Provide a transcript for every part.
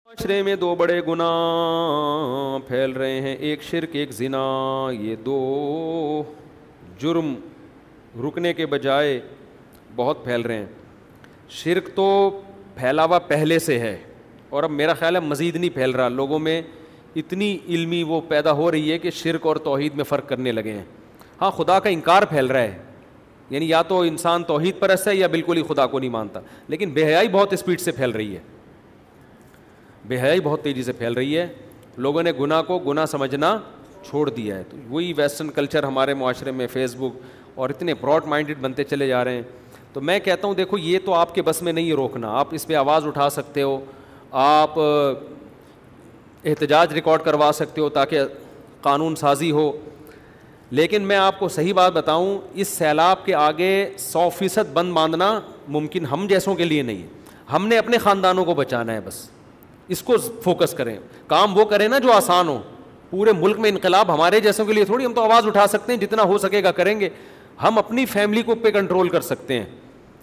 معاشرے میں دو بڑے گناہ پھیل رہے ہیں، ایک شرک ایک زنا. یہ دو جرم رکنے کے بجائے بہت پھیل رہے ہیں. شرک تو پھیلا ہوا پہلے سے ہے اور اب میرا خیال ہے مزید نہیں پھیل رہا. لوگوں میں اتنی علمی وہ پیدا ہو رہی ہے کہ شرک اور توحید میں فرق کرنے لگے ہیں. ہاں خدا کا انکار پھیل رہا ہے، یعنی یا تو انسان توحید پرست ہے یا بالکل ہی خدا کو نہیں مانتا. لیکن بے حیائی بہت اسپیڈ سے پھیل رہی ہے، بے حیائی بہت تیزی سے پھیل رہی ہے. لوگوں نے گناہ کو گناہ سمجھنا چھوڑ دیا ہے. تو وہی ویسٹرن کلچر ہمارے معاشرے میں فیس بک اور اتنے براڈ مائنڈڈ بنتے چلے جا رہے ہیں. تو میں کہتا ہوں دیکھو یہ تو آپ کے بس میں نہیں ہے روکنا. آپ اس پہ آواز اٹھا سکتے ہو، آپ احتجاج ریکارڈ کروا سکتے ہو تاکہ قانون سازی ہو. لیکن میں آپ کو صحیح بات بتاؤں، اس سیلاب کے آگے 100% بند باندھنا ممکن ہم جیسوں کے لیے نہیں ہے. ہم نے اپنے خاندانوں کو بچانا ہے، بس اس کو فوکس کریں. کام وہ کریں نا جو آسان ہو. پورے ملک میں انقلاب ہمارے جیسوں کے لیے تھوڑی. ہم تو آواز اٹھا سکتے ہیں، جتنا ہو سکے گا کریں گے. ہم اپنی فیملی کو پہ کنٹرول کر سکتے ہیں.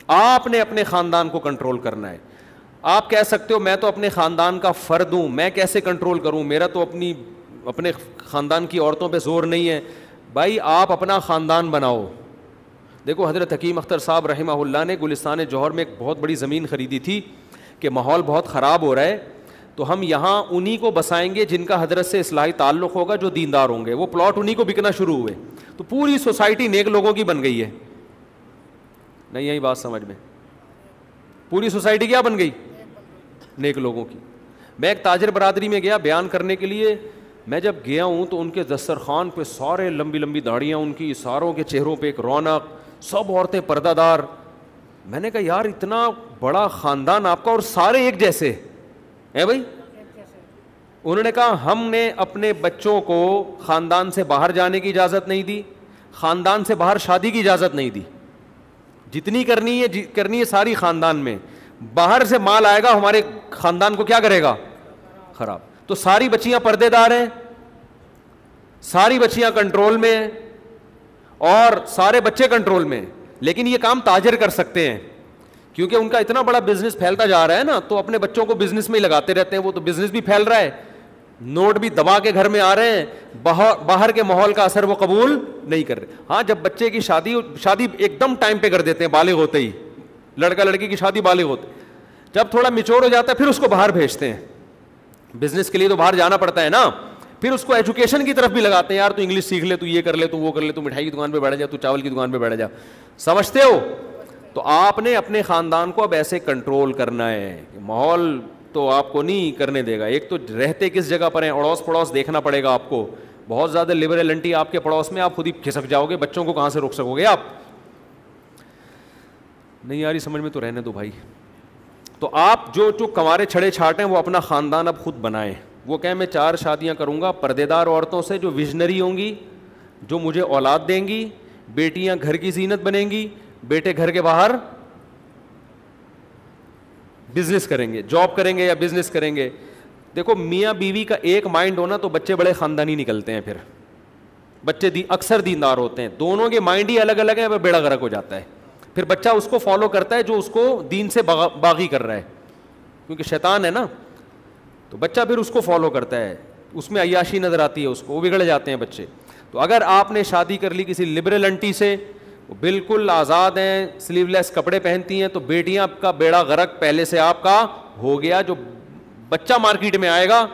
آپ نے اپنے خاندان کو کنٹرول کرنا ہے. آپ کہہ سکتے ہو میں تو اپنے خاندان کا فرد ہوں، میں کیسے کنٹرول کروں، میرا تو اپنے خاندان کی عورتوں پہ زور نہیں ہے. بھائی آپ اپنا خاندان بناؤ. دیکھو حضرت حکیم اختر صاحب رحمہ اللہ نے گلستان جوہر میں ایک بہت بڑی زمین خریدی تھی کہ ماحول بہت خراب ہو رہا ہے، تو ہم یہاں انہی کو بسائیں گے جن کا حضرت سے اصلاحی تعلق ہوگا، جو دیندار ہوں گے. وہ پلاٹ انہی کو بکنا شروع ہوئے تو پوری سوسائٹی نیک لوگوں کی بن گئی ہے. نہیں یہی بات سمجھ میں، پوری سوسائٹی کیا بن گئی؟ نیک لوگوں کی. میں ایک تاجر برادری میں گیا بیان کرنے کے لیے. میں جب گیا ہوں تو ان کے دسترخوان پہ سارے لمبی لمبی داڑیاں، ان کی ساروں کے چہروں پہ ایک رونق، سب عورتیں پردہ دار. میں نے کہا یار اتنا بڑا خاندان آپ کا اور سارے ایک جیسے ہے بھائی. انہوں نے کہا ہم نے اپنے بچوں کو خاندان سے باہر جانے کی اجازت نہیں دی، خاندان سے باہر شادی کی اجازت نہیں دی. جتنی کرنی ہے ساری خاندان میں. باہر سے مال آئے گا ہمارے خاندان کو کیا کرے گا؟ خراب. تو ساری بچیاں پردے دار ہیں، ساری بچیاں کنٹرول میں ہیں اور سارے بچے کنٹرول میں ہیں. لیکن یہ کام تاجر کر سکتے ہیں کیونکہ ان کا اتنا بڑا بزنس پھیلتا جا رہا ہے نا، تو اپنے بچوں کو بزنس میں ہی لگاتے رہتے ہیں. وہ تو بزنس بھی پھیل رہا ہے، نوٹ بھی دبا کے گھر میں آ رہے ہیں، باہر کے ماحول کا اثر وہ قبول نہیں کر رہے. ہاں جب بچے کی شادی ایک دم ٹائم پہ کر دیتے ہیں، بالغ ہوتے ہی. لڑکا لڑکی کی شادی بالغ ہوتے، جب تھوڑا میچور ہو جاتا ہے پھر اس کو باہر بھیجتے ہیں. بزنس کے لیے تو باہر جانا پڑتا ہے نا. پھر اس کو ایجوکیشن کی طرف بھی لگاتے ہیں، یار تو انگلش سیکھ لے، تو یہ کر لے، تو وہ کر لے، تو مٹھائی کی دکان پہ بیٹھ جا، تو چاول کی دکان پہ بیٹھ جا. سمجھتے ہو؟ تو آپ نے اپنے خاندان کو اب ایسے کنٹرول کرنا ہے. ماحول تو آپ کو نہیں کرنے دے گا. ایک تو رہتے کس جگہ پر ہیں، اڑوس پڑوس دیکھنا پڑے گا آپ کو. بہت زیادہ لبرل انٹی آپ کے پڑوس میں، آپ خود ہی کھسک جاؤ گے. بچوں کو کہاں سے روک سکو گے آپ؟ نہیں یار سمجھ میں تو رہنے دو بھائی. تو آپ جو کنوارے چھڑے چھاٹ ہیں وہ اپنا خاندان اب خود بنائیں. وہ کہیں میں 4 شادیاں کروں گا پردے دار عورتوں سے جو ویژنری ہوں گی، جو مجھے اولاد دیں گی. بیٹیاں گھر کی زینت بنیں گی، بیٹے گھر کے باہر بزنس کریں گے، جاب کریں گے یا بزنس کریں گے. دیکھو میاں بیوی کا ایک مائنڈ ہونا تو بچے بڑے خاندانی نکلتے ہیں. پھر بچے اکثر دیندار ہوتے ہیں. دونوں کے مائنڈ ہی الگ الگ ہیں، وہ بیڑا غرق ہو جاتا ہے. پھر بچہ اس کو فالو کرتا ہے جو اس کو دین سے باغی کر رہا ہے، کیونکہ شیطان ہے نا. تو بچہ پھر اس کو فالو کرتا ہے، اس میں عیاشی نظر آتی ہے اس کو، وہ بگڑ جاتے ہیں بچے. تو اگر آپ نے شادی کر لی کسی لبرل انٹی سے، وہ بالکل آزاد ہیں، سلیو لیس کپڑے پہنتی ہیں، تو بیٹیاں کا بیڑا غرق پہلے سے آپ کا ہو گیا. جو بچہ مارکیٹ میں آئے گا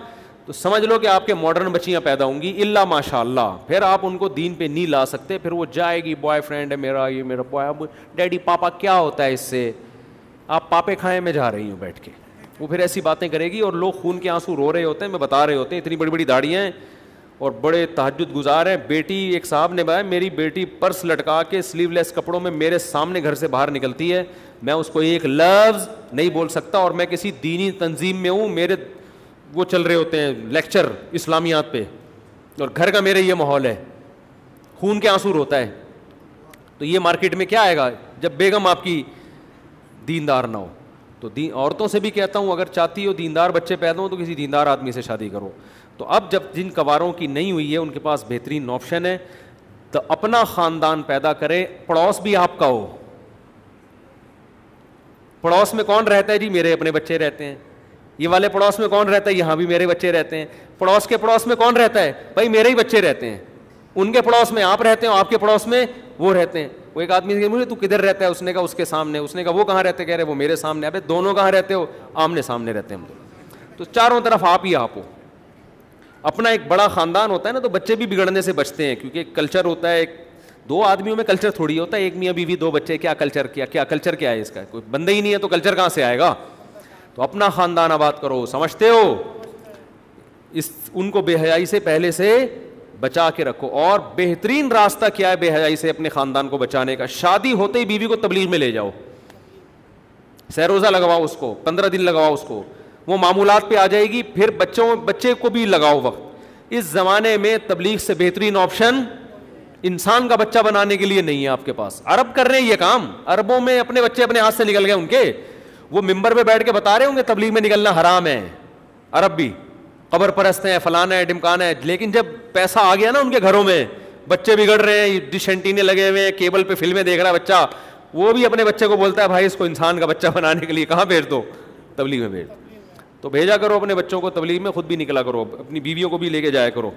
تو سمجھ لو کہ آپ کے ماڈرن بچیاں پیدا ہوں گی، الا ماشاء اللہ. پھر آپ ان کو دین پہ نہیں لا سکتے. پھر وہ جائے گی بوائے فرینڈ ہے میرا، یہ میرا بوائے، ڈیڈی پاپا کیا ہوتا ہے اس سے، آپ پاپے کھائیں میں جا رہی ہوں بیٹھ کے. وہ پھر ایسی باتیں کرے گی اور لوگ خون کے آنسو رو رہے ہوتے ہیں. میں بتا رہے ہوتے ہیں اتنی بڑی بڑی داڑیاں ہیں اور بڑے تہجد گزار ہیں. بیٹی ایک صاحب نے بتایا میری بیٹی پرس لٹکا کے سلیو لیس کپڑوں میں میرے سامنے گھر سے باہر نکلتی ہے، میں اس کو ایک لفظ نہیں بول سکتا. اور میں کسی دینی تنظیم میں ہوں، میرے وہ چل رہے ہوتے ہیں لیکچر اسلامیات پہ، اور گھر کا میرے یہ ماحول ہے، خون کے آنسو روتا ہے. تو یہ مارکیٹ میں کیا آئے گا جب بیگم آپ کی دیندار نہ ہو. تو عورتوں سے بھی کہتا ہوں اگر چاہتی ہو دیندار بچے پیدا ہوں تو کسی دیندار آدمی سے شادی کرو. تو اب جب جن کواروں کی نہیں ہوئی ہے ان کے پاس بہترین آپشن ہے، تو اپنا خاندان پیدا کرے. پڑوس بھی آپ کا ہو. پڑوس میں کون رہتا ہے جی؟ میرے اپنے بچے رہتے ہیں. یہ والے پڑوس میں کون رہتا ہے؟ یہاں بھی میرے بچے رہتے ہیں. پڑوس کے پڑوس میں کون رہتا ہے؟ بھائی میرے ہی بچے رہتے ہیں. ان کے پڑوس میں آپ رہتے ہیں, آپ کے پڑوس میں وہ رہتے ہیں. وہ ایک آدمی سے مجھے تو کدھر رہتا ہے؟ اس نے کہا اس کے سامنے. اس نے کہا وہ کہاں رہتے؟ کہہ رہے وہ میرے سامنے. ابے دونوں کہاں رہتے ہو؟ آمنے سامنے رہتے ہیں ہم تو چاروں طرف آپ ہی آپ ہو. اپنا ایک بڑا خاندان ہوتا ہے نا تو بچے بھی بگڑنے سے بچتے ہیں, کیونکہ ایک کلچر ہوتا ہے. ایک دو آدمیوں میں کلچر تھوڑی ہوتا ہے, ایک میاں بیوی دو بچے, کیا کلچر کیا کلچر کیا ہے اس کا؟ کوئی بندہ ہی نہیں ہے تو کلچر کہاں سے آئے گا؟ تو اپنا خاندان آباد کرو. سمجھتے ہو؟ ان کو بے حیائی سے پہلے سے بچا کے رکھو. اور بہترین راستہ کیا ہے بے حیائی سے اپنے خاندان کو بچانے کا؟ شادی ہوتے ہی بیوی کو تبلیغ میں لے جاؤ, سہ روزہ لگواؤ اس کو, 15 دن لگواؤ اس کو, وہ معمولات پہ آ جائے گی. پھر بچے کو بھی لگاؤ وقت. اس زمانے میں تبلیغ سے بہترین آپشن انسان کا بچہ بنانے کے لیے نہیں ہے آپ کے پاس. عرب کر رہے ہیں یہ کام, عربوں میں اپنے بچے اپنے ہاتھ سے نکل گئے ان کے. وہ ممبر پہ بیٹھ کے بتا رہے ہوں گے تبلیغ میں نکلنا حرام ہے. عرب بھی قبر پرست ہیں, فلانا ہے, ڈمکانا ہے. لیکن جب پیسہ آ گیا نا ان کے گھروں میں, بچے بگڑ رہے ہیں, ڈش اینٹینے لگے ہوئے ہیں, کیبل پہ فلمیں دیکھ رہا ہے بچہ, وہ بھی اپنے بچے کو بولتا ہے بھائی اس کو انسان کا بچہ بنانے کے لیے کہاں بھیج دو؟ تبلیغ میں بھیج دو. تو بھیجا کرو اپنے بچوں کو تبلیغ میں, خود بھی نکلا کرو, اپنی بیویوں کو بھی لے کے جایا کرو.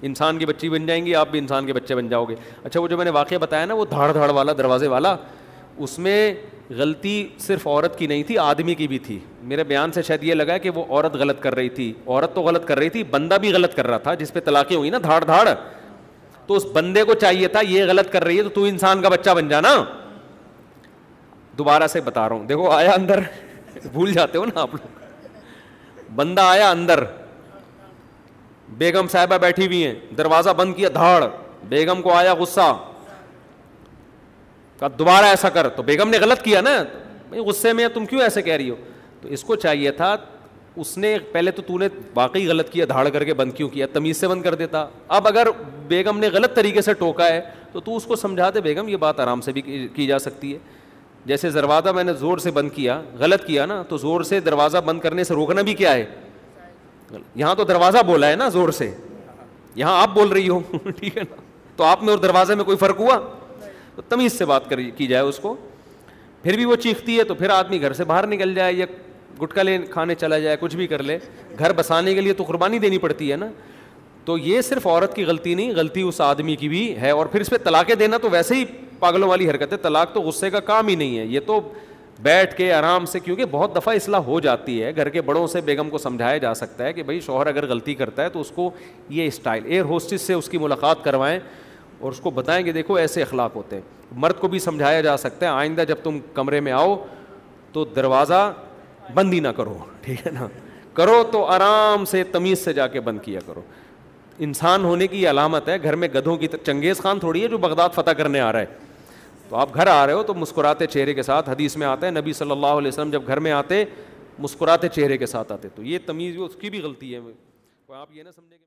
انسان کی بچی بن جائیں گی, آپ بھی انسان کے بچے بن جاؤ گے. اچھا وہ جو میں نے واقعہ بتایا نا وہ دھاڑ دھاڑ والا, دروازے والا, اس میں غلطی صرف عورت کی نہیں تھی, آدمی کی بھی تھی. میرے بیان سے شاید یہ لگا کہ وہ عورت غلط کر رہی تھی. عورت تو غلط کر رہی تھی, بندہ بھی غلط کر رہا تھا. جس پہ طلاقیں ہوئی نا دھاڑ دھاڑ, تو اس بندے کو چاہیے تھا یہ غلط کر رہی ہے تو انسان کا بچہ بن جانا. دوبارہ سے بتا رہا ہوں, دیکھو آیا اندر, بھول جاتے ہو نا آپ لوگ. بندہ آیا اندر, بیگم صاحبہ بیٹھی ہوئی ہیں, دروازہ بند کیا دھاڑ. بیگم کو آیا غصہ, کہا دوبارہ ایسا کر. تو بیگم نے غلط کیا نا, غصے میں تم کیوں ایسے کہہ رہی ہو؟ تو اس کو چاہیے تھا اس نے پہلے تو نے واقعی غلط کیا, دھاڑ کر کے بند کیوں کیا؟ تمیز سے بند کر دیتا. اب اگر بیگم نے غلط طریقے سے ٹوکا ہے تو اس کو سمجھا دے بیگم یہ بات آرام سے بھی کی جا سکتی ہے. جیسے دروازہ میں نے زور سے بند کیا, غلط کیا نا, تو زور سے دروازہ بند کرنے سے روکنا بھی کیا ہے؟ یہاں تو دروازہ بولا ہے نا زور سے, یہاں آپ بول رہی ہو, ٹھیک ہے نا. تو آپ میں اور دروازے میں کوئی فرق ہوا؟ تو تمیز سے بات کی جائے اس کو. پھر بھی وہ چیختی ہے تو پھر آدمی گھر سے باہر نکل جائے, یا گٹکا لے کھانے چلا جائے, کچھ بھی کر لے. گھر بسانے کے لیے تو قربانی دینی پڑتی ہے نا. تو یہ صرف عورت کی غلطی نہیں, غلطی اس آدمی کی بھی ہے. اور پھر اس پہ طلاقیں دینا تو ویسے ہی پاگلوں والی حرکت ہے. طلاق تو غصے کا کام ہی نہیں ہے, یہ تو بیٹھ کے آرام سے, کیونکہ بہت دفعہ اصلاح ہو جاتی ہے. گھر کے بڑوں سے بیگم کو سمجھایا جا سکتا ہے کہ بھائی شوہر اگر غلطی کرتا ہے تو اس کو یہ اسٹائل, ایئر ہوسٹس سے اس کی ملاقات کروائیں اور اس کو بتائیں کہ دیکھو ایسے اخلاق ہوتے ہیں. مرد کو بھی سمجھایا جا سکتا ہے آئندہ جب تم کمرے میں آؤ تو دروازہ بند ہی نہ کرو, ٹھیک ہے نا. کرو تو آرام سے تمیز سے جا کے بند کیا کرو. انسان ہونے کی علامت ہے. گھر میں گدھوں کی چنگیز خان تھوڑی ہے جو بغداد فتح کرنے آ رہا ہے. تو آپ گھر آ رہے ہو تو مسکراتے چہرے کے ساتھ, حدیث میں آتا ہے نبی صلی اللہ علیہ وسلم جب گھر میں آتے مسکراتے چہرے کے ساتھ آتے. تو یہ تمیز اس کی بھی غلطی ہے, آپ یہ نہ سمجھیں.